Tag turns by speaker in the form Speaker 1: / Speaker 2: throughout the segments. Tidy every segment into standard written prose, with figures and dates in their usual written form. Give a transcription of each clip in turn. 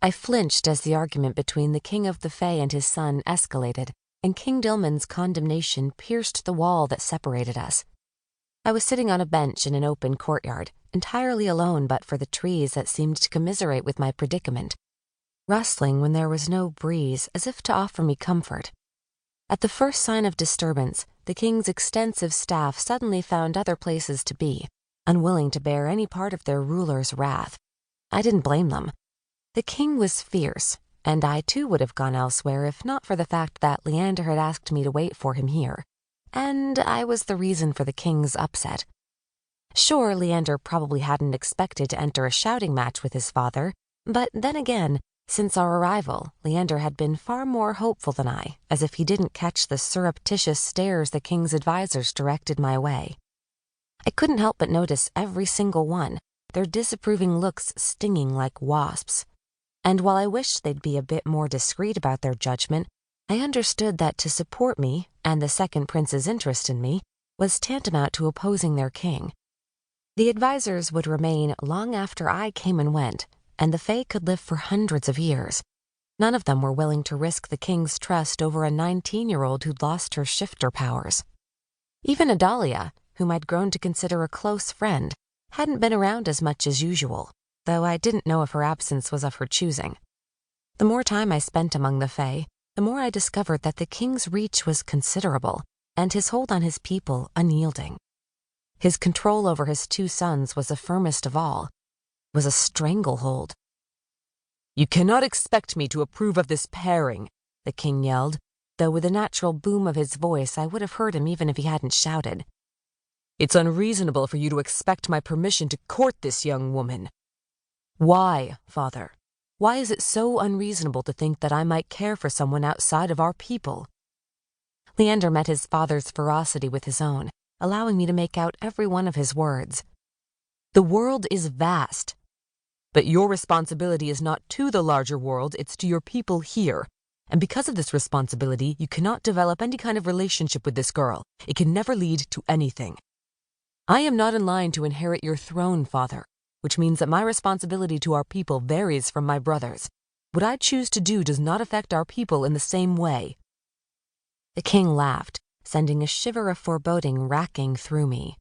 Speaker 1: I flinched as the argument between the king of the fae and his son escalated, and King Dilmun's condemnation pierced the wall that separated us. I was sitting on a bench in an open courtyard, entirely alone but for the trees that seemed to commiserate with my predicament, rustling when there was no breeze, as if to offer me comfort. At the first sign of disturbance, the king's extensive staff suddenly found other places to be, unwilling to bear any part of their ruler's wrath. I didn't blame them. The king was fierce, and I too would have gone elsewhere if not for the fact that Leander had asked me to wait for him here, and I was the reason for the king's upset. Sure, Leander probably hadn't expected to enter a shouting match with his father, but then again, since our arrival, Leander had been far more hopeful than I, as if he didn't catch the surreptitious stares the king's advisors directed my way. I couldn't help but notice every single one, their disapproving looks stinging like wasps. And while I wished they'd be a bit more discreet about their judgment, I understood that to support me, and the second prince's interest in me, was tantamount to opposing their king. The advisors would remain long after I came and went, and the fae could live for hundreds of years. None of them were willing to risk the king's trust over a 19-year-old who'd lost her shifter powers. Even Adalia, whom I'd grown to consider a close friend, hadn't been around as much as usual, though I didn't know if her absence was of her choosing. The more time I spent among the fae, the more I discovered that the king's reach was considerable, and his hold on his people unyielding. His control over his two sons was the firmest of all, was a stranglehold. "You cannot expect me to approve of this pairing," the king yelled, though with the natural boom of his voice I would have heard him even if he hadn't shouted. "It's unreasonable for you to expect my permission to court this young woman." "Why, father? Why is it so unreasonable to think that I might care for someone outside of our people?" Leander met his father's ferocity with his own, allowing me to make out every one of his words. "The world is vast. But your responsibility is not to the larger world, it's to your people here. And because of this responsibility, you cannot develop any kind of relationship with this girl. It can never lead to anything. I am not in line to inherit your throne, father, which means that my responsibility to our people varies from my brother's. What I choose to do does not affect our people in the same way." The king laughed, sending a shiver of foreboding racking through me.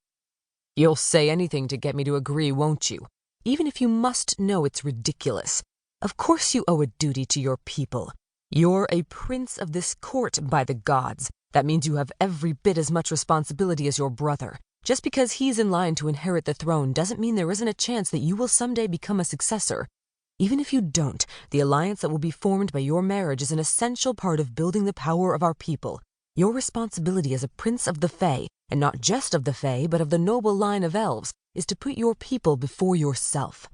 Speaker 1: "You'll say anything to get me to agree, won't you? Even if you must know it's ridiculous. Of course you owe a duty to your people. You're a prince of this court, by the gods. That means you have every bit as much responsibility as your brother. Just because he's in line to inherit the throne doesn't mean there isn't a chance that you will someday become a successor. Even if you don't, the alliance that will be formed by your marriage is an essential part of building the power of our people. Your responsibility as a prince of the fae, and not just of the fae, but of the noble line of elves, is to put your people before yourself."